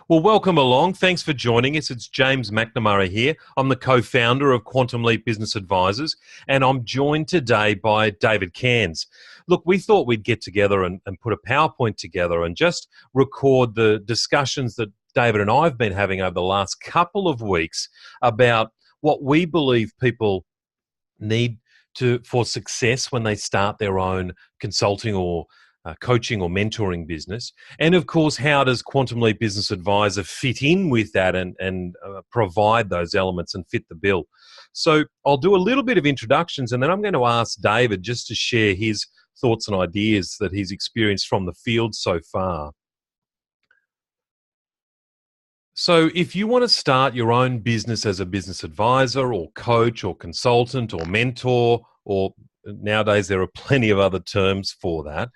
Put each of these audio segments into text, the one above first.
Well, welcome along. Thanks for joining us. It's James McNamara here. I'm the co-founder of Quantum Leap Business Advisors, and I'm joined today by David Cairns. Look, we thought we'd get together and put a PowerPoint together and just record the discussions that David and I have been having over the last couple of weeks about what we believe people need for success when they start their own consulting or coaching or mentoring business. And of course, how does Quantum Leap Business Advisor fit in with that and provide those elements and fit the bill? So I'll do a little bit of introductions, and then I'm going to ask David just to share his thoughts and ideas that he's experienced from the field so far. So if you want to start your own business as a business advisor or coach or consultant or mentor, or nowadays there are plenty of other terms for that,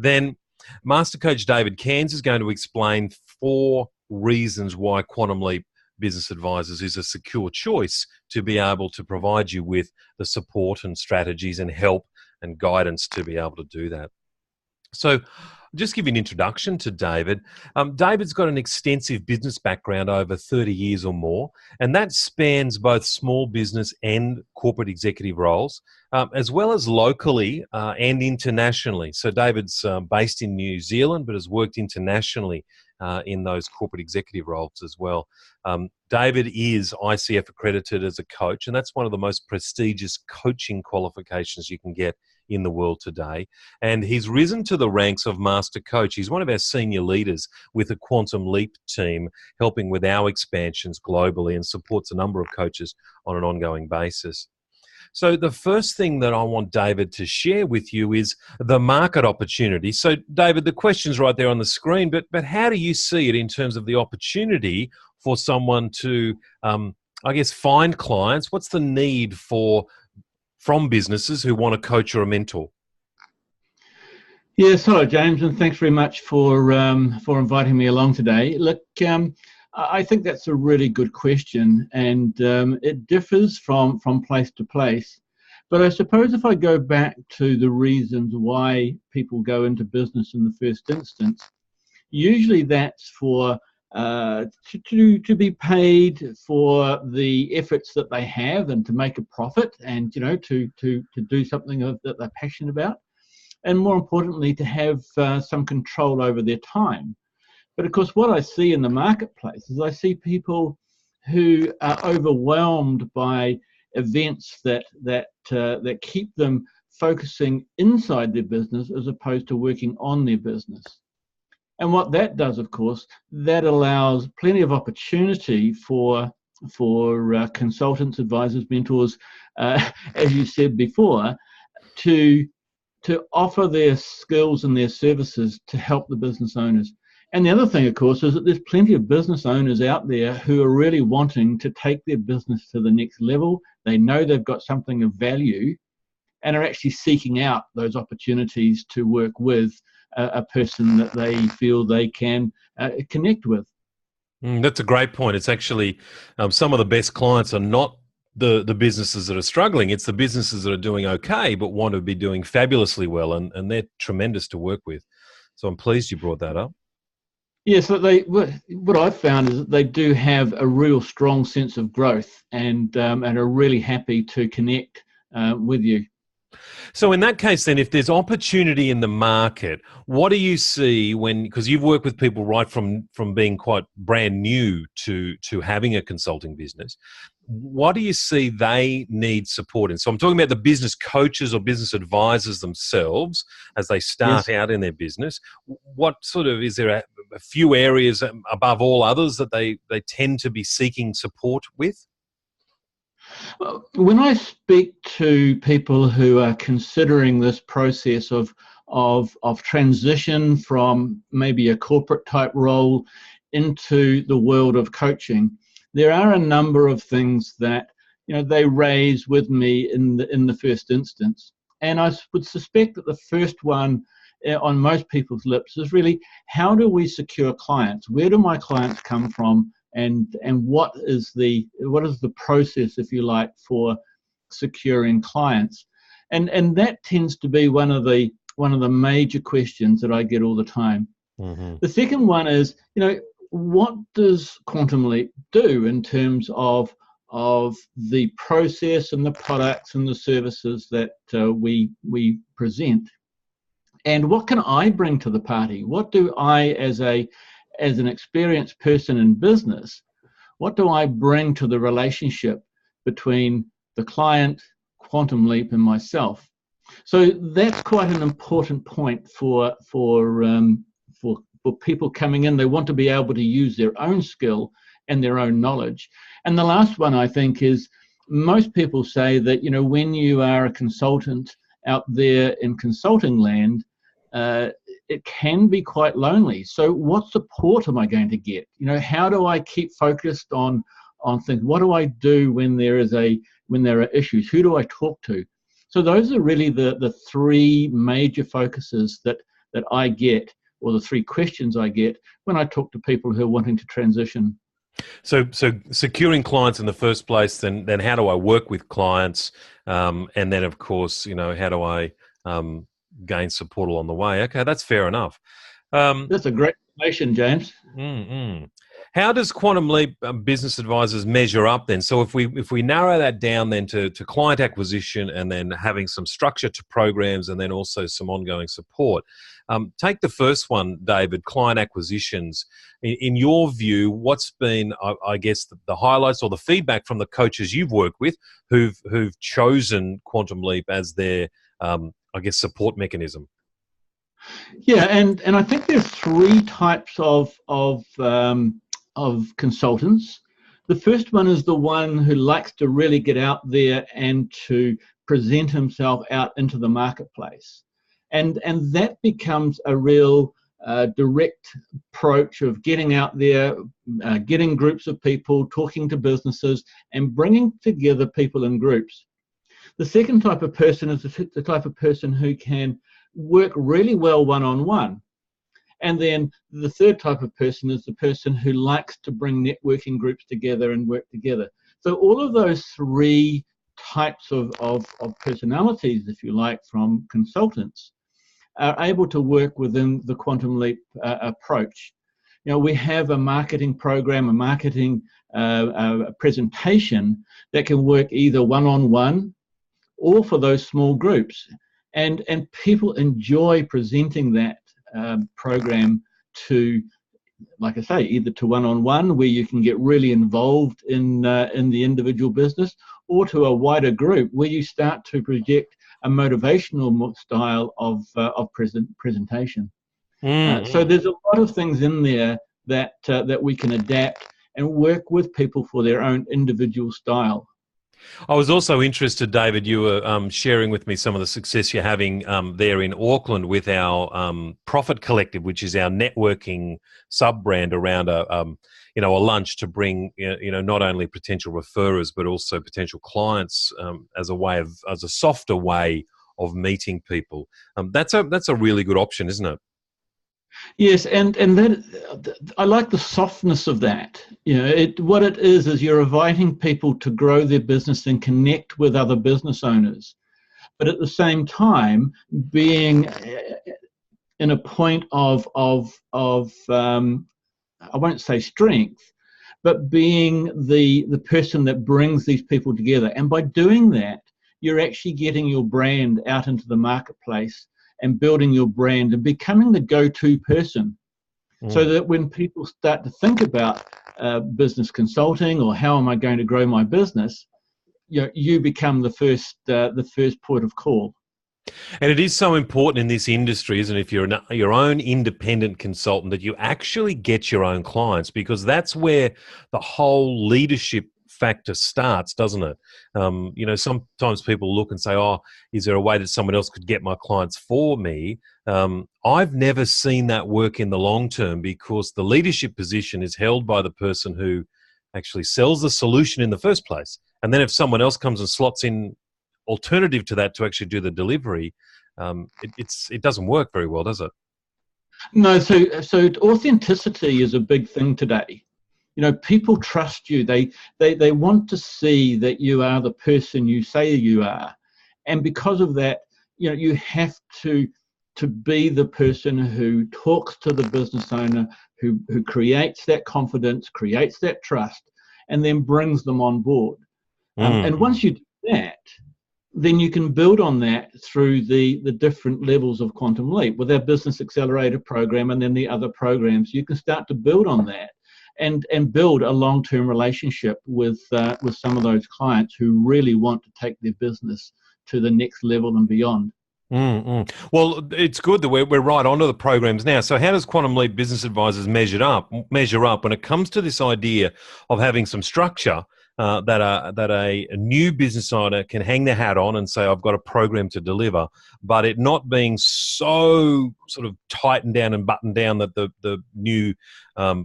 then Master Coach David Cairns is going to explain 4 reasons why Quantum Leap Business Advisors is a secure choice to be able to provide you with the support and strategies and help and guidance to be able to do that. So just give you an introduction to David. David's got an extensive business background, over 30 years or more, and that spans both small business and corporate executive roles, as well as locally and internationally. So David's based in New Zealand, but has worked internationally in those corporate executive roles as well. David is ICF accredited as a coach, and that's one of the most prestigious coaching qualifications you can get in the world today. And he's risen to the ranks of Master Coach. He's one of our senior leaders with the Quantum Leap team, helping with our expansions globally, and supports a number of coaches on an ongoing basis. So the first thing that I want David to share with you is the market opportunity. So David, the question's right there on the screen, but how do you see it in terms of the opportunity for someone to, find clients? What's the need from businesses who want a coach or a mentor? Yes, hello, James, and thanks very much for inviting me along today. Look, I think that's a really good question, and it differs from place to place. But I suppose if I go back to the reasons why people go into business in the first instance, usually that's for to be paid for the efforts that they have and to make a profit, and to do something that they're passionate about, and more importantly to have some control over their time. But of course, what I see in the marketplace is I see people who are overwhelmed by events that keep them focusing inside their business as opposed to working on their business. And what that does, of course, that allows plenty of opportunity for consultants, advisors, mentors, as you said before, to offer their skills and their services to help the business owners. And the other thing, of course, is that there's plenty of business owners out there who are really wanting to take their business to the next level. They know they've got something of value and are actually seeking out those opportunities to work with a person that they feel they can connect with. That's a great point. It's actually some of the best clients are not the businesses that are struggling. It's the businesses that are doing okay but want to be doing fabulously well, and they're tremendous to work with. So I'm pleased you brought that up. Yes, what I've found is that they do have a real strong sense of growth and are really happy to connect with you. So in that case, then, if there's opportunity in the market, what do you see because you've worked with people right from being quite brand new to having a consulting business, what do you see they need support in? So I'm talking about the business coaches or business advisors themselves as they start out in their business. What sort of, is there a few areas above all others that they tend to be seeking support with? When I speak to people who are considering this process of transition from maybe a corporate type role into the world of coaching, there are a number of things that they raise with me in the first instance, and I would suspect that the first one on most people's lips is really, how do we secure clients? Where do my clients come from? And what is the process, if you like, for securing clients? And that tends to be one of the major questions that I get all the time. Mm-hmm. The second one is, what does Quantum Leap do in terms of the process and the products and the services that we present? And what can I bring to the party? What do I, as an experienced person in business, what do I bring to the relationship between the client, Quantum Leap, and myself? So that's quite an important point for people coming in. They want to be able to use their own skill and their own knowledge. And the last one, I think, is most people say that, when you are a consultant out there in consulting land, it can be quite lonely. So what support am I going to get? How do I keep focused on things? What do I do when there are issues? Who do I talk to? So those are really the three major focuses that I get, or the three questions I get when I talk to people who are wanting to transition. So securing clients in the first place, then how do I work with clients? And then, of course, how do I gain support along the way? Okay, that's fair enough. That's a great explanation, James. How does Quantum Leap Business Advisors measure up then? So if we narrow that down then to client acquisition, and then having some structure to programs, and then also some ongoing support. Take the first one, David, client acquisitions. In your view, what's been, I guess, the highlights or the feedback from the coaches you've worked with who've chosen Quantum Leap as their, support mechanism? Yeah, and I think there's three types of consultants. The first one is the one who likes to really get out there and to present himself out into the marketplace. And that becomes a real direct approach of getting out there, getting groups of people, talking to businesses, and bringing together people in groups. The second type of person is the type of person who can work really well one-on-one. And then the third type of person is the person who likes to bring networking groups together and work together. So all of those three types of personalities, if you like, from consultants, are able to work within the Quantum Leap approach. We have a marketing program, a marketing presentation that can work either one-on-one or for those small groups. And people enjoy presenting that program to, like I say, either to one-on-one, where you can get really involved in the individual business, or to a wider group where you start to project a motivational style of presentation. So there's a lot of things in there that we can adapt and work with people for their own individual style. I was also interested, David, you were sharing with me some of the success you're having there in Auckland with our Profit Collective, which is our networking sub-brand around a lunch to bring not only potential referrers but also potential clients as a softer way of meeting people. That's a really good option, isn't it? Yes, and that I like the softness of that. What it is you're inviting people to grow their business and connect with other business owners, but at the same time being in a point of I won't say strength, but being the person that brings these people together. And by doing that, you're actually getting your brand out into the marketplace and building your brand and becoming the go-to person, so that when people start to think about business consulting or how am I going to grow my business, you become the first port of call. And it is so important in this industry, isn't it, if you're your own independent consultant, that you actually get your own clients, because that's where the whole leadership factor starts, doesn't it? Sometimes people look and say, oh, is there a way that someone else could get my clients for me? I've never seen that work in the long term, because the leadership position is held by the person who actually sells the solution in the first place. And then if someone else comes and slots in alternative to that to actually do the delivery, it doesn't work very well, does it? No, so authenticity is a big thing today. People trust you. They want to see that you are the person you say you are. And because of that, you have to to be the person who talks to the business owner, who creates that confidence, creates that trust, and then brings them on board. And once you do that, then you can build on that through the different levels of Quantum Leap. With our Business Accelerator program and then the other programs, you can start to build on that and build a long-term relationship with some of those clients who really want to take their business to the next level and beyond. Well, it's good that we're right onto the programs now. So how does Quantum Leap Business Advisors measure up when it comes to this idea of having some structure that a new business owner can hang their hat on and say, I've got a program to deliver, but it not being so sort of tightened down and buttoned down that the new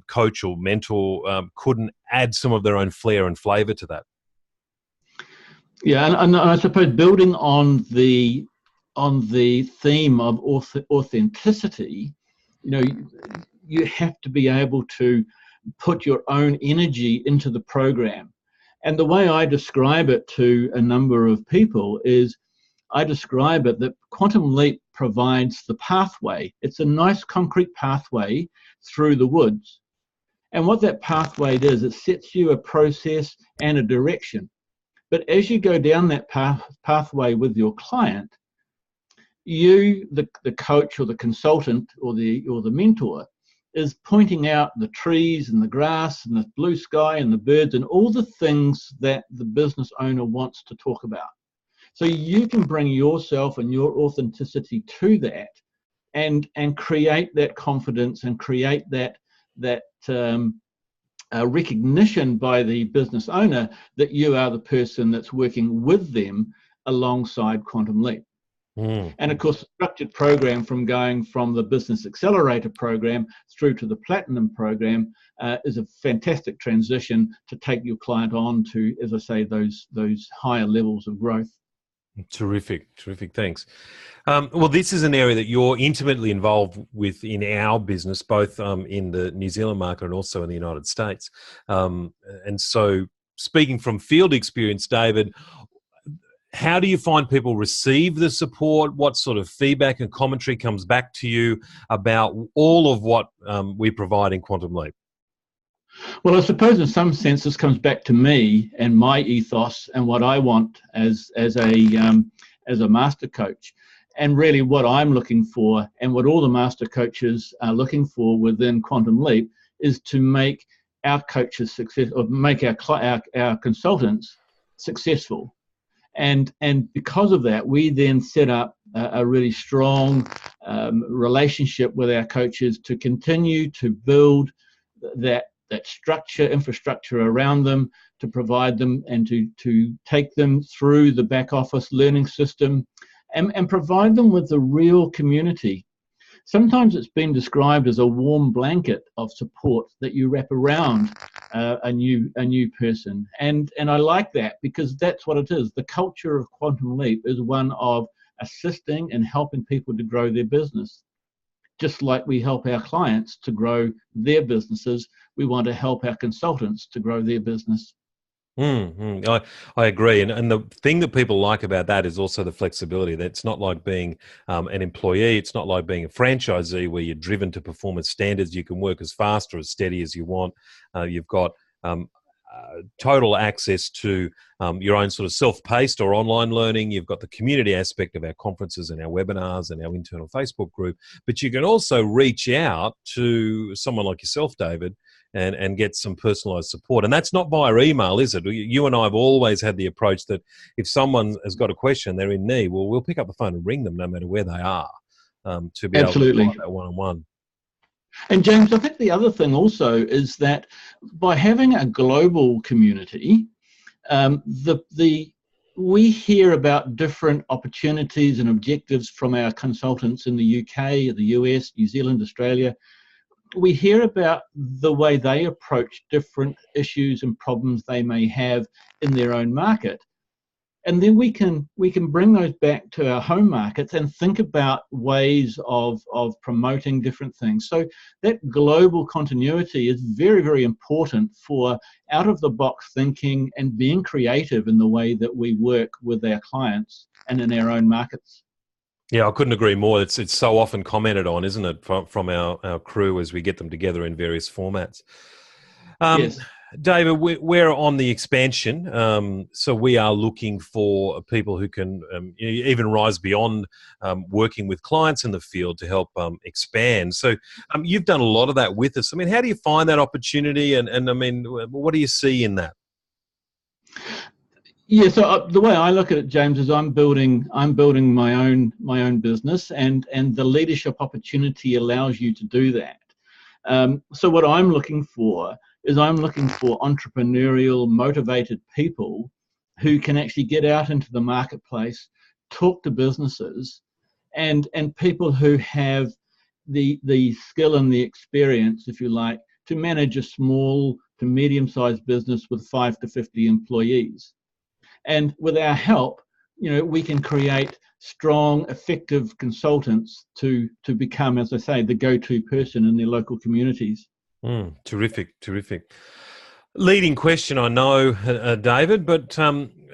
coach or mentor couldn't add some of their own flair and flavour to that? Yeah, and I suppose building on the theme of authenticity, you have to be able to put your own energy into the program. And the way I describe it to a number of people is I describe it that Quantum Leap provides the pathway. It's a nice concrete pathway through the woods. And what that pathway does, it sets you a process and a direction. But as you go down that pathway with your client, you, the coach or the consultant or the mentor, is pointing out the trees and the grass and the blue sky and the birds and all the things that the business owner wants to talk about. So you can bring yourself and your authenticity to that and create that confidence and create that recognition by the business owner that you are the person that's working with them alongside Quantum Leap. And of course, the structured program from going from the Business Accelerator program through to the Platinum program is a fantastic transition to take your client on to, as I say, those higher levels of growth. Terrific. Thanks. Well, this is an area that you're intimately involved with in our business, both in the New Zealand market and also in the United States. And so, speaking from field experience, David, how do you find people receive the support? What sort of feedback and commentary comes back to you about all of what we provide in Quantum Leap? Well, I suppose in some sense this comes back to me and my ethos and what I want as a master coach, and really what I'm looking for and what all the master coaches are looking for within Quantum Leap is to make our coaches successful, or make our consultants successful. And because of that, we then set up a really strong relationship with our coaches to continue to build that infrastructure around them, to provide them and to take them through the back office learning system and provide them with a real community. Sometimes it's been described as a warm blanket of support that you wrap around a new person, and I like that because that's what it is. The culture of Quantum Leap is one of assisting and helping people to grow their business. Just like we help our clients to grow their businesses, we want to help our consultants to grow their business. I agree. And the thing that people like about that is also the flexibility. That's not like being an employee. It's not like being a franchisee where you're driven to performance standards. You can work as fast or as steady as you want. You've got total access to your own sort of self-paced or online learning. You've got the community aspect of our conferences and our webinars and our internal Facebook group. But you can also reach out to someone like yourself, David, and get some personalized support. And that's not via email, is it? You and I have always had the approach that if someone has got a question, they're in need, well, we'll pick up the phone and ring them no matter where they are to be able to provide that one-on-one. And James, I think the other thing also is that by having a global community, we hear about different opportunities and objectives from our consultants in the UK, the US, New Zealand, Australia. We hear about the way they approach different issues and problems they may have in their own market. And then we can bring those back to our home markets and think about ways of promoting different things. So that global continuity is very, very important for out-of-the-box thinking and being creative in the way that we work with our clients and in our own markets. Yeah, I couldn't agree more. It's so often commented on, isn't it, from our crew as we get them together in various formats. Um, Yes. David, we're on the expansion, so we are looking for people who can even rise beyond working with clients in the field to help expand. So you've done a lot of that with us. I mean, how do you find that opportunity, and I mean, what do you see in that? Yeah, so the way I look at it, James, is I'm building my own business, and the leadership opportunity allows you to do that. So what I'm looking for is I'm looking for entrepreneurial, motivated people who can actually get out into the marketplace, talk to businesses, and people who have the skill and the experience, if you like, to manage a small to medium-sized business with 5 to 50 employees. And with our help, we can create strong, effective consultants to become, as I say, the go-to person in their local communities. Terrific, terrific. Leading question, I know, David, but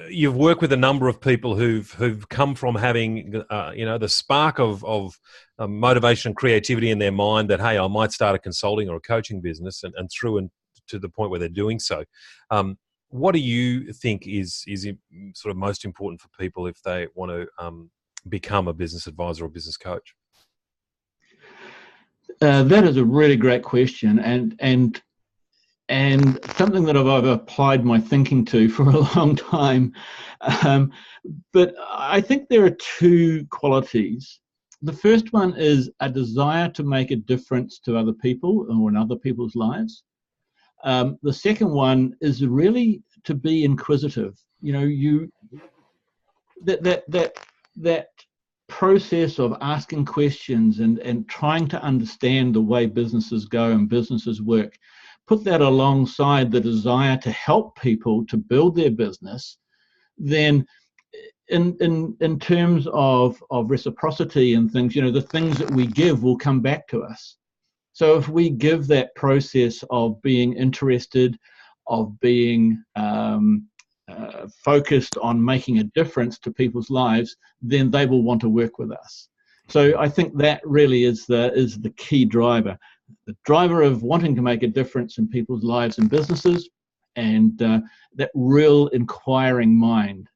you've worked with a number of people who've come from having, the spark of motivation and creativity in their mind that, hey, I might start a consulting or a coaching business, and through and to the point where they're doing so. What do you think is sort of most important for people if they want to become a business advisor or business coach? That is a really great question, and something that I've applied my thinking to for a long time. But I think there are two qualities. The first one is a desire to make a difference to other people or in other people's lives. The second one is really to be inquisitive. That process of asking questions and trying to understand the way businesses go and businesses work, put that alongside the desire to help people to build their business, then in terms of reciprocity and things, the things that we give will come back to us. So if we give that process of being interested, of being focused on making a difference to people's lives, then they will want to work with us. So I think that really is the key driver. The driver of wanting to make a difference in people's lives and businesses, and that real inquiring mind.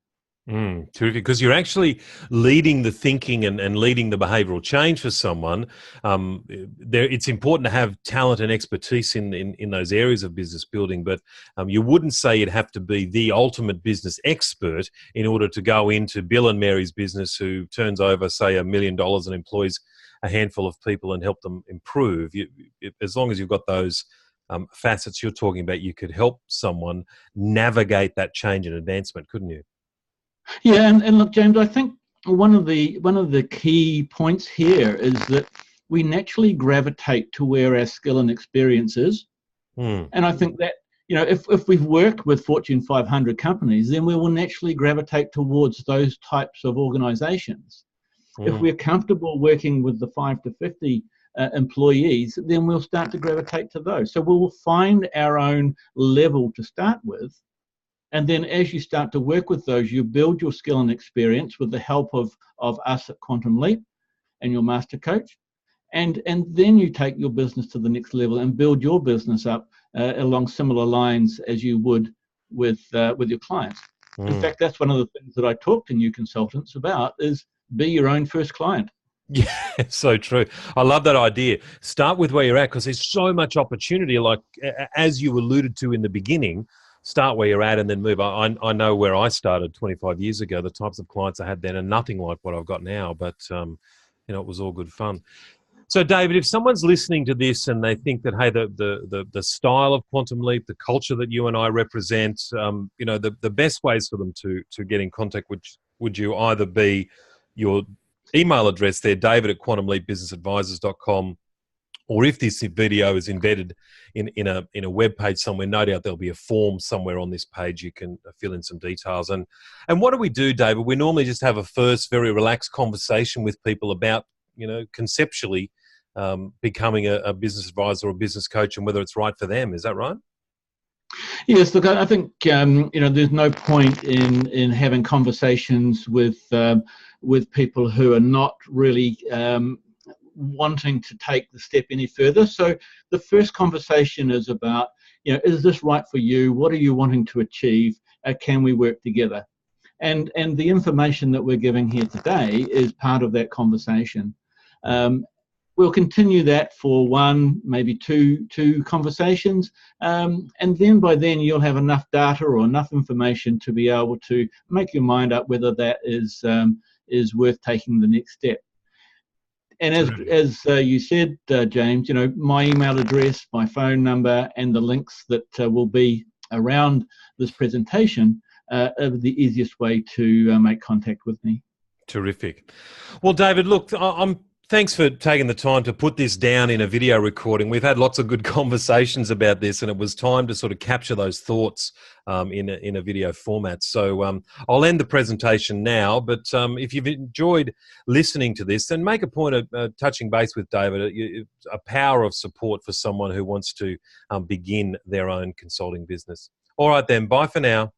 Terrific, because you're actually leading the thinking and leading the behavioural change for someone. It's important to have talent and expertise in those areas of business building, but you wouldn't say you'd have to be the ultimate business expert in order to go into Bill and Mary's business, who turns over, say, $1 million and employs a handful of people and help them improve. As long as you've got those facets you're talking about, you could help someone navigate that change and advancement, couldn't you? Yeah, and look, James, I think one of the key points here is that we naturally gravitate to where our skill and experience is. And I think that, if we've worked with Fortune 500 companies, then we will naturally gravitate towards those types of organizations. If we're comfortable working with the 5 to 50 employees, then we'll start to gravitate to those. So we'll find our own level to start with. And then as you start to work with those, you build your skill and experience with the help of us at Quantum Leap and your master coach. And then you take your business to the next level and build your business up along similar lines as you would with your clients. In fact, that's one of the things that I talk to new consultants about, is be your own first client. Yeah, so true. I love that idea. Start with where you're at, because there's so much opportunity. Like, as you alluded to in the beginning, start where you're at and then move. I know where I started 25 years ago, the types of clients I had then are nothing like what I've got now, but it was all good fun. So David, if someone's listening to this and they think that, hey, the style of Quantum Leap, the culture that you and I represent, the best ways for them to get in contact, would you either be your email address there, david@quantumleapbusinessadvisors.com, or if this video is embedded in a web page somewhere, no doubt there'll be a form somewhere on this page you can fill in some details. And what do we do, David? We normally just have a first very relaxed conversation with people about, conceptually becoming a business advisor or business coach and whether it's right for them. Is that right? Yes, look, I think there's no point in having conversations with with people who are not really wanting to take the step any further. So the first conversation is about, is this right for you? What are you wanting to achieve? Can we work together? And the information that we're giving here today is part of that conversation. We'll continue that for one, maybe two conversations, and then by then you'll have enough data or enough information to be able to make your mind up whether that is worth taking the next step. And as you said, James, my email address, my phone number, and the links that will be around this presentation are the easiest way to make contact with me. Terrific. Well, David, look, thanks for taking the time to put this down in a video recording. We've had lots of good conversations about this, and it was time to sort of capture those thoughts in a video format. So I'll end the presentation now, but if you've enjoyed listening to this, then make a point of touching base with David. A power of support for someone who wants to begin their own consulting business. All right then, bye for now.